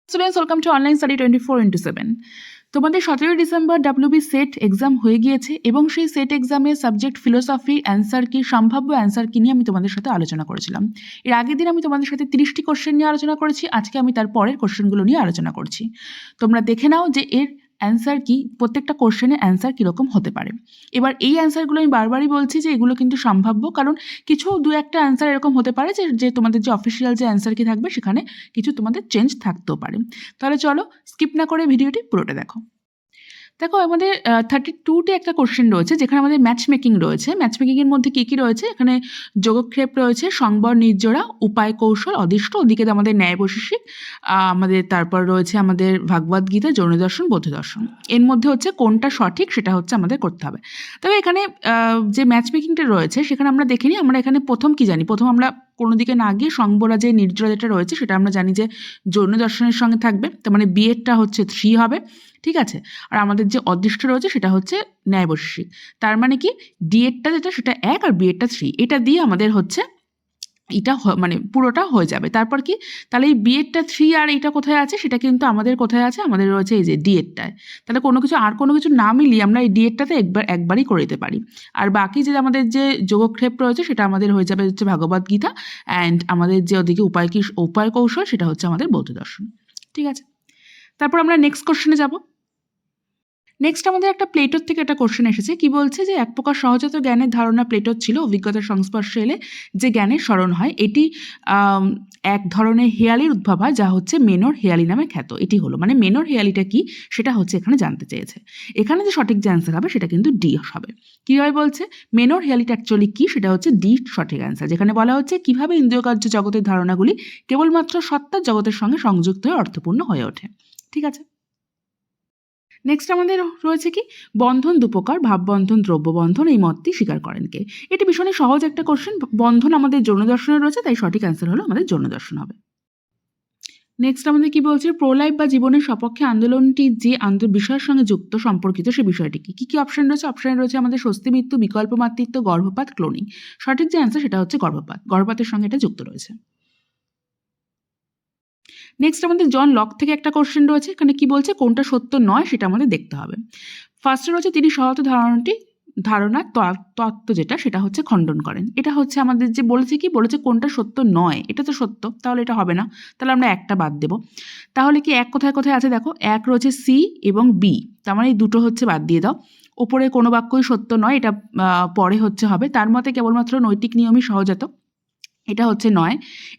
Students welcome to online study 24/7। তোমাদের 17 December WB set exam হয়ে গিয়েছে এবং সেই সেট এক্সামের সাবজেক্ট ফিলোসফি অ্যান্সার কি, সম্ভাব্য অ্যান্সার কি নিয়ে আমি তোমাদের সাথে আলোচনা করেছিলাম। এর আগের দিন আমি তোমাদের সাথে 30টি কোশ্চেন নিয়ে আলোচনা করেছি, আজকে আমি তার পরের কোশ্চেনগুলো নিয়ে আলোচনা করছি। তোমরা দেখে নাও যে এর অ্যান্সার কি, প্রত্যেকটা কোশ্চেনের অ্যান্সার কীরকম হতে পারে। এবার এই অ্যান্সারগুলো আমি বারবারই বলছি যে এগুলো কিন্তু সম্ভাব্য, কারণ কিছু দু একটা অ্যান্সার এরকম হতে পারে যে তোমাদের যে অফিসিয়াল যে অ্যান্সার কি থাকবে সেখানে কিছু তোমাদের চেঞ্জ থাকতেও পারে। তাহলে চলো স্কিপ না করে ভিডিওটি পুরোটা দেখো। দেখো আমাদের 32তে একটা কোশ্চেন রয়েছে যেখানে আমাদের ম্যাচ মেকিং রয়েছে। ম্যাচ মেকিংয়ের মধ্যে কী কী রয়েছে? এখানে যোগক্ষেপ রয়েছে, সংবর নির্জোড়া, উপায় কৌশল, অদিষ্ট, ওদিকে আমাদের ন্যায় বৈশেষিক, আমাদের তারপর রয়েছে আমাদের ভাগবত গীতা, যৌন দর্শন, বৌদ্ধ দর্শন। এর মধ্যে হচ্ছে কোনটা সঠিক সেটা হচ্ছে আমাদের করতে হবে। তবে এখানে যে ম্যাচ মেকিংটা রয়েছে সেখানে আমরা দেখে নিই, আমরা এখানে প্রথম কি জানি, প্রথম আমরা কোনো দিকে না গিয়ে সংবরা যে নির্জরা যেটা রয়েছে সেটা আমরা জানি যে যৌন দর্শনের সঙ্গে থাকবে, তার মানে বিয়েরটা হচ্ছে 3 হবে, ঠিক আছে। আর আমাদের যে অদৃষ্ট রয়েছে সেটা হচ্ছে ন্যায় বৈশেষিক, তার মানে কি ডিএডটা যেটা সেটা 1 আর বিএডটা 3, এটা দিয়ে আমাদের হচ্ছে এটা মানে পুরোটা হয়ে যাবে। তারপর কি, তাহলে এই বিএডটা 3 আর এইটা কোথায় আছে, সেটা কিন্তু আমাদের কোথায় আছে, আমাদের রয়েছে এই যে ডিএডটায়। তাহলে কোনো কিছু না মিলিয়ে আমরা এই ডিএডটাতে একবারই করে দিতে পারি। আর বাকি যে আমাদের যে যোগক্ষেপ রয়েছে সেটা আমাদের হয়ে যাবে হচ্ছে ভাগবত গীতা, অ্যান্ড আমাদের যে ওদিকে উপায় কৌশল সেটা হচ্ছে আমাদের বৌদ্ধ দর্শন, ঠিক আছে। তারপর আমরা নেক্সট কোশ্চেনে যাব। নেক্সট আমাদের একটা প্লেটোর থেকে একটা কোশ্চেন এসেছে, কি বলছে যে এক প্রকার সহজাত জ্ঞানের ধারণা প্লেটোর ছিল, অভিজ্ঞতার সংস্পর্শে এলে যে জ্ঞানের স্মরণ হয়, এটি এক ধরনের হেয়ালির উদ্ভব হয় যা হচ্ছে মেনর হেয়ালি নামে খ্যাত। এটি হলো মানে মেনর হেয়ালিটা কি সেটা হচ্ছে এখানে জানতে চেয়েছে। এখানে যে সঠিক যে অ্যান্সার হবে সেটা কিন্তু ডি হবে। কীভাবে বলছে মেনর হেয়ালিটা অ্যাকচুয়ালি কি, সেটা হচ্ছে ডি সঠিক অ্যান্সার, যেখানে বলা হচ্ছে কিভাবে ইন্দ্রিয়কার্য জগতের ধারণাগুলি কেবলমাত্র সত্তার জগতের সঙ্গে সংযুক্ত হয়ে অর্থপূর্ণ হয়ে ওঠে, ঠিক আছে। নেক্সট আমাদের রয়েছে কি, বন্ধন দুপ্রকার, ভাববন্ধন, দ্রব্যবন্ধন, এই মতটি স্বীকার করেন কে। এটি ভীষণই সহজ একটা কোশ্চেন। বন্ধন আমাদের যৌন দর্শনে রয়েছে, তাই সঠিক অ্যান্সার হলো আমাদের যৌন দর্শন হবে। নেক্সট আমাদের কি বলছে, প্রোলাইফ বা জীবনের সপক্ষে আন্দোলনটি যে বিষয়ের সঙ্গে যুক্ত সম্পর্কিত সে বিষয়টি কি। কী অপশন রয়েছে? অপশানে রয়েছে আমাদের স্বস্তি মৃত্যু, বিকল্প মাতৃত্ব, গর্ভপাত, ক্লোনিং। সঠিক যে অ্যান্সার সেটা হচ্ছে গর্ভপাতের সঙ্গে এটা যুক্ত রয়েছে। নেক্সট আমাদের জন লক থেকে একটা কোশ্চেন রয়েছে, এখানে কি বলছে কোনটা সত্য নয় সেটা আমাদের দেখতে হবে। ফার্স্টে রয়েছে তিনি সহত ধারণা তত্ত্ব যেটা সেটা হচ্ছে খণ্ডন করেন। এটা হচ্ছে আমাদের যে বলেছে কোনটা সত্য নয়, এটা তো সত্য, তাহলে এটা হবে না, তাহলে আমরা একটা বাদ দেব। তাহলে কি এক কোথায় কোথায় আছে দেখো, এক রয়েছে সি এবং বি, তার মানে এই দুটো হচ্ছে বাদ দিয়ে দাও। ওপরে কোনো বাক্যই সত্য নয়, এটা পরে হচ্ছে হবে। তার মতে কেবলমাত্র নৈতিক নিয়মই সহজাত, এটা হচ্ছে নয়,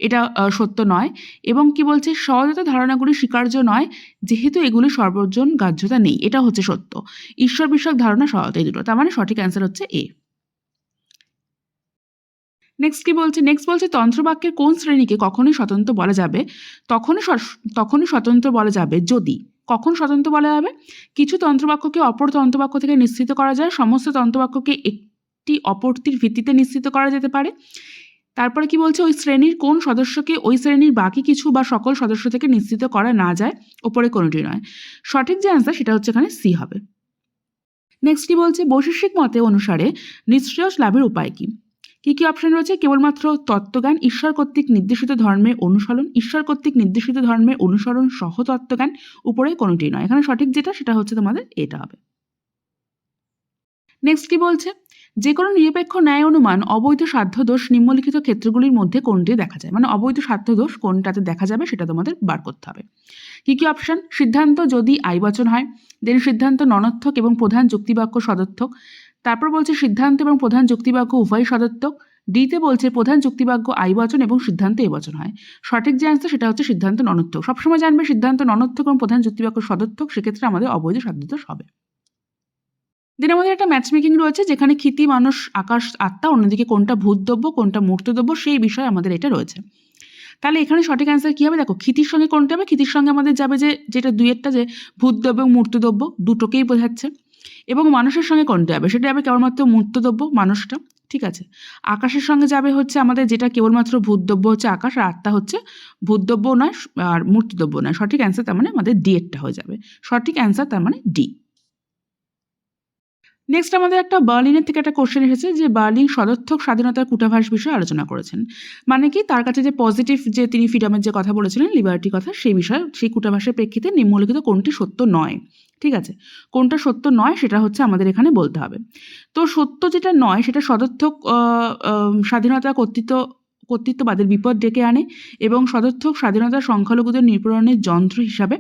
এটা সত্য নয়। এবং কি বলছে, সহজাত ধারণাগুলি স্বীকার্য নয় যেহেতু এগুলি সর্বজন গ্রাহ্যতা নেই, এটা হচ্ছে সত্য। ঈশ্বর বিষয়ক ধারণা সহজাত, এই দুটো, তার মানে সঠিক অ্যান্সার হচ্ছে এ। নেক্সট বলছে তন্ত্রবাক্যের কোন শ্রেণীকে কখনোই স্বতন্ত্র বলা যাবে, তখনই স্বতন্ত্র বলা যাবে যদি, কখন স্বতন্ত্র বলা যাবে, কিছু তন্ত্রবাক্যকে অপর তন্ত্রবাক্য থেকে নিশ্চিত করা যায়, সমস্ত তন্ত্রবাক্যকে একটি অপরটির ভিত্তিতে নিশ্চিত করা যেতে পারে। তারপরে কি বলছে, ওই শ্রেণীর কোন সদস্যকে ওই শ্রেণীর বাকি কিছু বা সকল সদস্য থেকে নিশ্চিত করা না যায়, ওপরে কোনোটি নয়। সঠিক যে অ্যান্সার সেটা হচ্ছে এখানে সি হবে। নেক্সট কি বলছে, বৈশেষিক মতে অনুসারে নিঃশ্রেয়স লাভের উপায় কি। কি অপশন রয়েছে, কেবলমাত্র তত্ত্বজ্ঞান, ঈশ্বর কর্তৃক নির্দেশিত ধর্মের অনুসরণ, ঈশ্বর কর্তৃক নির্দেশিত ধর্মের অনুসরণ সহ তত্ত্বজ্ঞান, উপরে কোনোটি নয়। এখানে সঠিক যেটা সেটা হচ্ছে তোমাদের এটা হবে। নেক্সট কি বলছে, যে কোনো নিরপেক্ষ ন্যায় অনুমান অবৈধ সাধ্য দোষ নিম্নলিখিত ক্ষেত্রগুলির মধ্যে কোনটি দেখা যায়, মানে অবৈধ সাধ্য দোষ কোনটাতে দেখা যাবে সেটা তোমাদের বার করতে হবে। কি অপশন, সিদ্ধান্ত যদি আইবচন হয়, দেন সিদ্ধান্ত ননর্থক এবং প্রধান যুক্তিবাক্য সদর্থক, তারপর বলছে সিদ্ধান্ত এবং প্রধান যুক্তিবাক্য উভয় সদর্থক, ডিতে বলছে প্রধান যুক্তিবাক্য আইবচন এবং সিদ্ধান্ত এবচন হয়। সঠিক যে অ্যান্সার সেটা হচ্ছে সিদ্ধান্ত ননর্থক। সবসময় জানবে সিদ্ধান্ত ননর্থক এবং প্রধান যুক্তিবাক্য সদর্থক, সেক্ষেত্রে আমাদের অবৈধ সাধ্য দোষ হবে। দেন আমাদের একটা ম্যাচ মেকিং রয়েছে যেখানে ক্ষিতি মানুষ, আকাশ আত্মা, অন্যদিকে কোনটা ভূতদ্রব্য কোনটা মূর্তদ্রব্য সেই বিষয়ে আমাদের এটা রয়েছে। তাহলে এখানে সঠিক অ্যান্সার কী হবে দেখো, ক্ষিতির সঙ্গে কোনটা হবে, ক্ষিতির সঙ্গে আমাদের যাবে যেটা দুইয়েরটা যে ভূতদ্রব্য এবং মূর্তদ্রব্য দুটোকেই বোঝাচ্ছে। এবং মানুষের সঙ্গে কোনটা হবে, সেটা হবে কেবলমাত্র মূর্তদ্রব্য মানুষটা, ঠিক আছে। আকাশের সঙ্গে যাবে হচ্ছে আমাদের যেটা কেবলমাত্র ভূতদ্রব্য হচ্ছে আকাশ, আর আত্মা হচ্ছে ভূতদ্রব্য নয় আর মূর্তদ্রব্য নয়। সঠিক অ্যান্সার তার মানে আমাদের ডি এরটা হয়ে যাবে। সঠিক অ্যান্সার তার মানে ডি। নেক্সট আমাদের একটা বার্লিনের থেকে একটা কোশ্চেন এসেছে যে বার্লিন সদর্থক স্বাধীনতার কূটাভাস বিষয়ে আলোচনা করেছেন। মানে কি, তার কাছে যে পজিটিভ যে তিনি ফ্রিডমের যে কথা বলেছিলেন, লিবার্টি কথা, সেই বিষয়ে সেই কূটাভাসের প্রেক্ষিতে নিম্নলিখিত কোনটি সত্য নয়। ঠিক আছে, কোনটা সত্য নয় সেটা হচ্ছে আমাদের এখানে বলতে হবে। তো সত্য যেটা নয় সেটা সদর্থক স্বাধীনতা কর্তৃত্ববাদের বিপদ ডেকে আনে এবং সদর্থক স্বাধীনতা সংখ্যালঘুদের নিপীড়নের যন্ত্র হিসাবে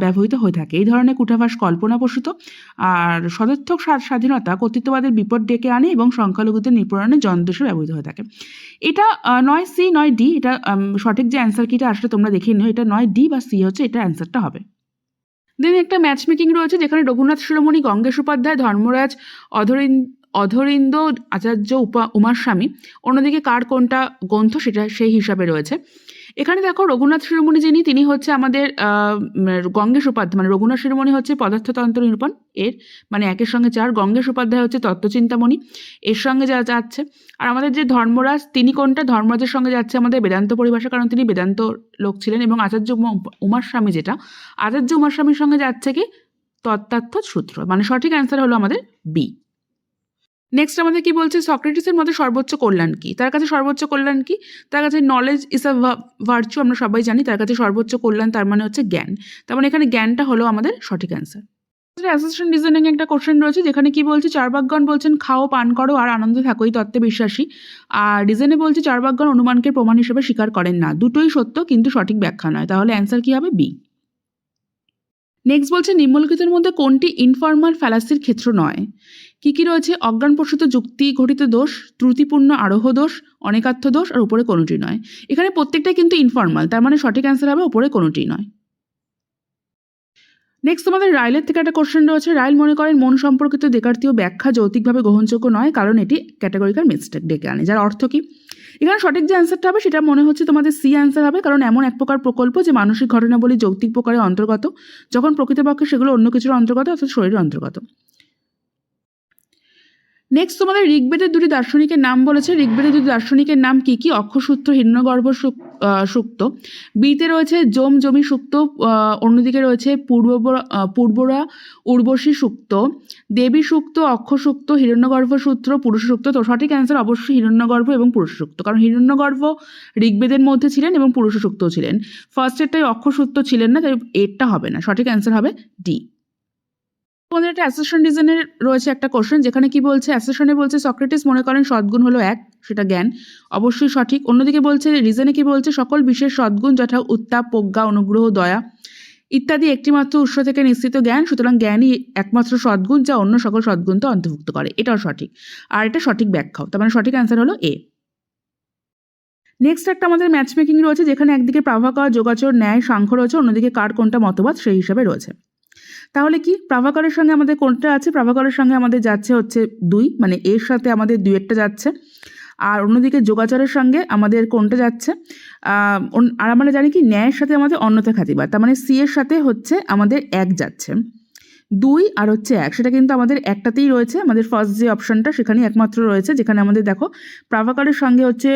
ব্যবহৃত হয়ে থাকে। এই ধরনের কূটাভাস কল্পনাপ্রসূত। আর সদর্থক স্বাধীনতা কর্তৃত্ববাদের বিপদ ডেকে আনে এবং সংখ্যালঘুদের নিপীড়নের যন্ত্র হিসেবে ব্যবহৃত হয়ে থাকে। এটা নয় সি নয় ডি, এটা সঠিক যে অ্যান্সার কিটা আসলে তোমরা দেখে নিও, এটা নয় ডি বা সি হচ্ছে এটা অ্যান্সারটা হবে। দেন একটা ম্যাচ মেকিং রয়েছে যেখানে রঘুনাথ শিরোমণি, গঙ্গেশ উপাধ্যায়, ধর্মরাজ, অধরিন্দ আচার্য, উমার স্বামী, অন্যদিকে কার কোনটা গ্রন্থ সেটা সেই হিসাবে রয়েছে। এখানে দেখো রঘুনাথ শিরোমণি যিনি, তিনি হচ্ছে আমাদের গঙ্গেশ উপাধ্যায়, মানে রঘুনাথ শিরোমণি হচ্ছে পদার্থতন্ত্র নিরূপণ এর, মানে একের সঙ্গে 4, গঙ্গেশ উপাধ্যায় হচ্ছে তত্ত্বচিন্তামণি এর সঙ্গে যা যাচ্ছে। আর আমাদের যে ধর্মরাজ, তিনি কোনটা, ধর্মরাজের সঙ্গে যাচ্ছে আমাদের বেদান্ত পরিভাষা, কারণ তিনি বেদান্ত লোক ছিলেন। এবং আচার্য উমার স্বামী যেটা, আচার্য উমার স্বামীর সঙ্গে যাচ্ছে কি তত্ত্বার্থ সূত্র, মানে সঠিক অ্যান্সার হলো আমাদের বি। নেক্সট আমাদের কি বলছে, সক্রেটিসের মধ্যে সর্বোচ্চ কল্যাণ কি? তার কাছে সর্বোচ্চ কল্যাণ কি? তার কাছে নলেজ ইজ আ ভার্চু, আমরা সবাই জানি। তার কাছে সর্বোচ্চ কল্যাণ তার মানে হচ্ছে জ্ঞান। তার মানে এখানে জ্ঞানটা হলো আমাদের সঠিক অ্যান্সার। অ্যাসেশন ডিজাইনিং একটা কোশ্চেন রয়েছে যেখানে কি বলছে, চার্বাকগণ বলছেন খাও, পান করো আর আনন্দে থাকো, এই তত্ত্বে বিশ্বাসী। আর ডিজাইনে বলছে চার্বাকগণ অনুমানকে প্রমাণ হিসেবে স্বীকার করেন না। দুটোই সত্য কিন্তু সঠিক ব্যাখ্যা নয়। তাহলে অ্যান্সার কি হবে? বি। নেক্সট বলছে নিম্নলিখিতের মধ্যে কোনটি ইনফর্মাল ফ্যালাসির ক্ষেত্র নয়? কি কি রয়েছে? অজ্ঞানপ্রসূত যুক্তি ঘটিত দোষ, ত্রুটিপূর্ণ আরোহ দোষ, অনেকার্থ দোষ, আর উপরে কোনোটি নয়। এখানে প্রত্যেকটাই কিন্তু ইনফর্মাল, তার মানে সঠিক অ্যান্সার হবে উপরে কোনোটি নয়। নেক্সট আমাদের রাইলের থেকে একটা কোশ্চেন রয়েছে। রাইল মনে করেন মন সম্পর্কিত দেকার্তীয় ব্যাখ্যা যৌক্তিকভাবে গ্রহণযোগ্য নয় কারণ এটি ক্যাটাগরিক্যাল মিস্টেক ডেকে আনে। যার অর্থ কি? এখানে সঠিক যে অ্যান্সারটা হবে সেটা মনে হচ্ছে তোমাদের সি অ্যান্সার হবে, কারণ এমন এক প্রকার প্রকল্প যে মানসিক ঘটনাবলী যৌক্তিক প্রকারের অন্তর্গত, যখন প্রকৃতপক্ষে সেগুলো অন্য কিছুর অন্তর্গত, অর্থাৎ শরীরের অন্তর্গত। নেক্সট তোমাদের ঋগ্বেদের দুটি দার্শনিকের নাম বলেছে। ঋগ্বেদের দুটি দার্শনিকের নাম কি কি? অক্ষসূত্র, হিরণ্যগর্ভ সূক্ত। বিতে রয়েছে জমি সূক্ত, অন্যদিকে রয়েছে পূর্বরা উর্বশী সূক্ত, দেবী সূক্ত, অক্ষসূক্ত, হিরণ্যগর্ভ সূত্র, পুরুষ সূক্ত। তো সঠিক অ্যান্সার অবশ্যই হিরণ্যগর্ভ এবং পুরুষ সূক্ত, কারণ হিরণ্যগর্ভ ঋগ্বেদের মধ্যে ছিলেন এবং পুরুষ সূক্তও ছিলেন। ফার্স্টেরটাই অক্ষসূত্র ছিলেন না, তাই এরটা হবে না। সঠিক অ্যান্সার হবে ডি। তোমাদের একটা অ্যাসেশন ডিজাইনের রয়েছে একটা কোশ্চেন যেখানে কি বলছে, অ্যাসেশনে বলছে সক্রেটিস মনে করেন সদ্গুণ হলো এক, সেটা জ্ঞান, অবশ্যই সঠিক। অন্যদিকে বলছে রিজনে কি বলছে, সকল বিশেষ সদ্গুণ যথা উত্তাপ, প্রজ্ঞা, অনুগ্রহ, দয়া ইত্যাদি একটিমাত্র উৎস থেকে নিশ্চিত জ্ঞান, সুতরাং জ্ঞানই একমাত্র সদ্গুণ যা অন্য সকল সদ্গুণকে অন্তর্ভুক্ত করে। এটাও সঠিক, আর এটা সঠিক ব্যাখ্যাও। তার মানে সঠিক অ্যান্সার হলো এ। নেক্সট একটা আমাদের ম্যাচ মেকিং রয়েছে যেখানে একদিকে প্রাভাকর, যোগাচর, ন্যায়, সাংখ্য রয়েছে, অন্যদিকে কার কোনটা মতবাদ সেই হিসাবে রয়েছে। তাহলে কি প্রাভাকরের সঙ্গে আমাদের কোনটা আছে? প্রাভাকরের সঙ্গে আমাদের যাচ্ছে হচ্ছে 2, মানে এর সাথে আমাদের 2 যাচ্ছে। আর অন্যদিকে যোগাচরের সঙ্গে আমাদের কোনটা যাচ্ছে? আর আমরা জানি কি ন্যায়ের সাথে আমাদের অন্যথা খ্যাতিবাদ, তার মানে সি এর সাথে হচ্ছে আমাদের 1 যাচ্ছে। 2 আর হচ্ছে 1, সেটা কিন্তু আমাদের একটাতেই রয়েছে। আমাদের ফার্স্ট যে অপশনটা সেখানেই একমাত্র রয়েছে, যেখানে আমাদের দেখো প্রাভাকরের সঙ্গে হচ্ছে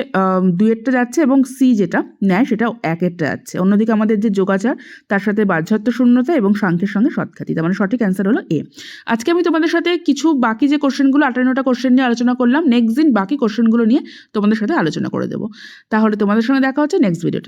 2 যাচ্ছে এবং সি যেটা ন্যায় সেটা 1 যাচ্ছে। অন্যদিকে আমাদের যে যোগাচার তার সাথে বাহ্যত্ব শূন্যতা এবং সাংখ্যের সঙ্গে সৎখ্যাতি, তার মানে সঠিক অ্যান্সার হলো এ। আজকে আমি তোমাদের সাথে কিছু বাকি যে কোশ্চেনগুলো 58টা কোশ্চেন নিয়ে আলোচনা করলাম, নেক্সট দিন বাকি কোশ্চেনগুলো নিয়ে তোমাদের সাথে আলোচনা করে দেবো। তাহলে তোমাদের সঙ্গে দেখা হচ্ছে নেক্সট ভিডিওতে।